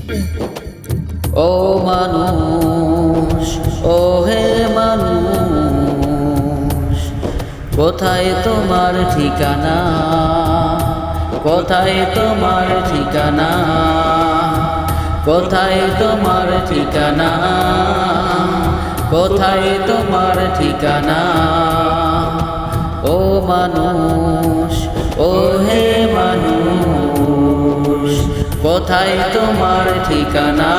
ও মানুষ, ও হে মানুষ, কোথায় তোমার ঠিকানা? কোথায় তোমার ঠিকানা? কোথায় তোমার ঠিকানা? কোথায় তোমার ঠিকানা? ও মানুষ, ও হে মানুষ, কোথায় তোমার ঠিকানা?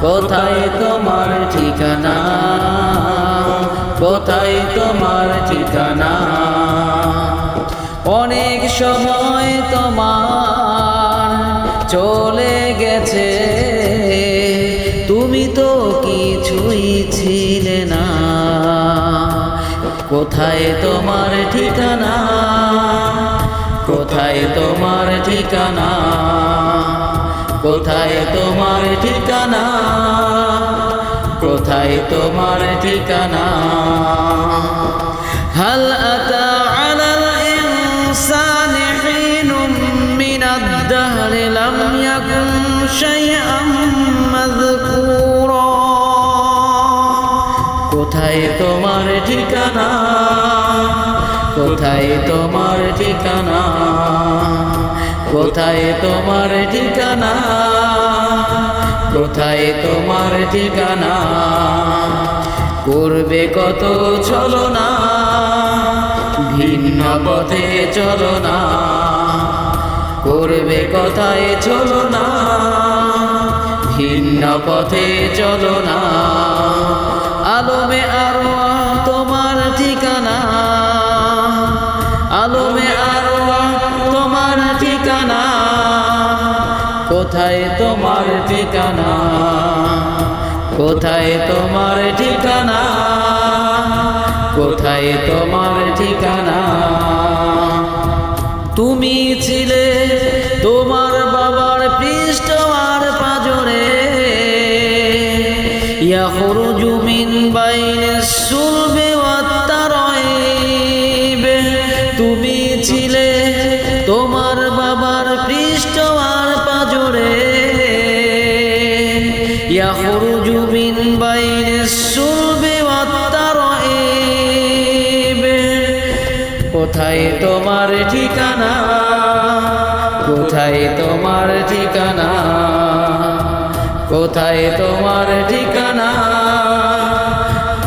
কোথায় তোমার ঠিকানা? কোথায় তোমার ঠিকানা? অনেক সময় তোমার চলে গেছে, তুমি তো কিছুই ছিলে না। কোথায় তোমার ঠিকানা? কোথায় তোমার ঠিকানা? কোথায় তোমার ঠিকানা? কোথায় তোমার ঠিকানা? হাল আতা আলাল ইনসানি হিনুম মিনাদ দাহরি লাম ইয়াকুন শাইআম মাযকুরা। কোথায় তোমার ঠিকানা? কোথায় তোমার ঠিকানা? কোথায় তোমার ঠিকানা? কোথায় তোমার ঠিকানা? করবে কত ছলনা, ভিন্ন পথে চলো না। করবে কোথায় ছলনা, ভিন্ন পথে চলো না। আলমে আরওয়াহ তোমার ঠিকানা, আলমে আরওয়াহ তোমার ঠিকানা। কোথায় তোমার ঠিকানা? কোথায় তোমার ঠিকানা? কোথায় তোমার ঠিকানা? তুমি ছিলে তোমার বাবার পৃষ্ঠ আর পাঁজরে, ইয়াখরুজু মিন বাইনিস সুলবি ওয়াত তারাইব। তুমি ছিলে তোমার বাবার পৃষ্ঠ আর পাঁজরে, ইয়াখরুজু মিন বাইনিস সুলবি ওয়াত তারাইব। কোথায় তোমার ঠিকানা? কোথায় তোমার ঠিকানা? কোথায় তোমার ঠিকানা?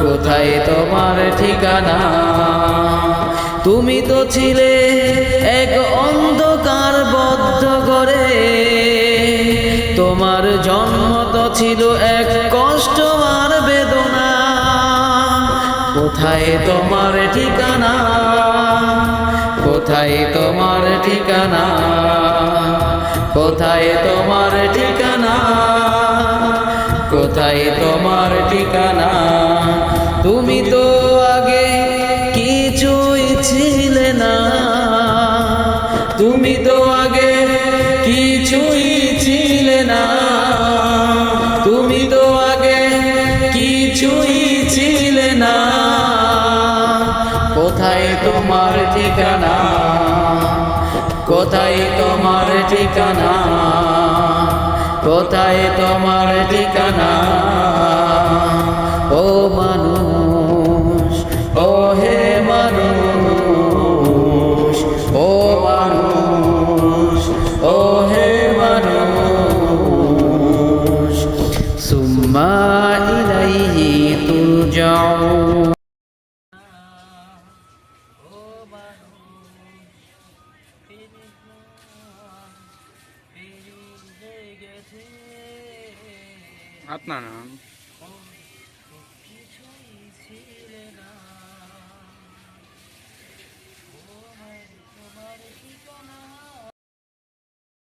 কোথায় তোমার ঠিকানা? তুমি তো ছিলে এক অন্ধকার বদ্ধ ঘরে, তোমার জন্ম তো ছিল এক কষ্ট আর বেদনা। কোথায় তোমার ঠিকানা? কোথায় তোমার ঠিকানা? কোথায় তোমার ঠিকানা? কোথায় তোমার ঠিকানা? তুমি তো আগে কিছুই ছিলে না, তুমি তো আগে কিছুই ছিলে না, তুমি তো আগে কিছুই ছিলে না। কোথায় তোমার ঠিকানা? কোথায় তোমার ঠিকানা? কোথায় তোমার ঠিকানা? ও মানুষ, ও হে মানুষ, ও মানুষ, ও হে মানুষ, সুম্মা ইলাইহি তুরজাউন। আপনার নাম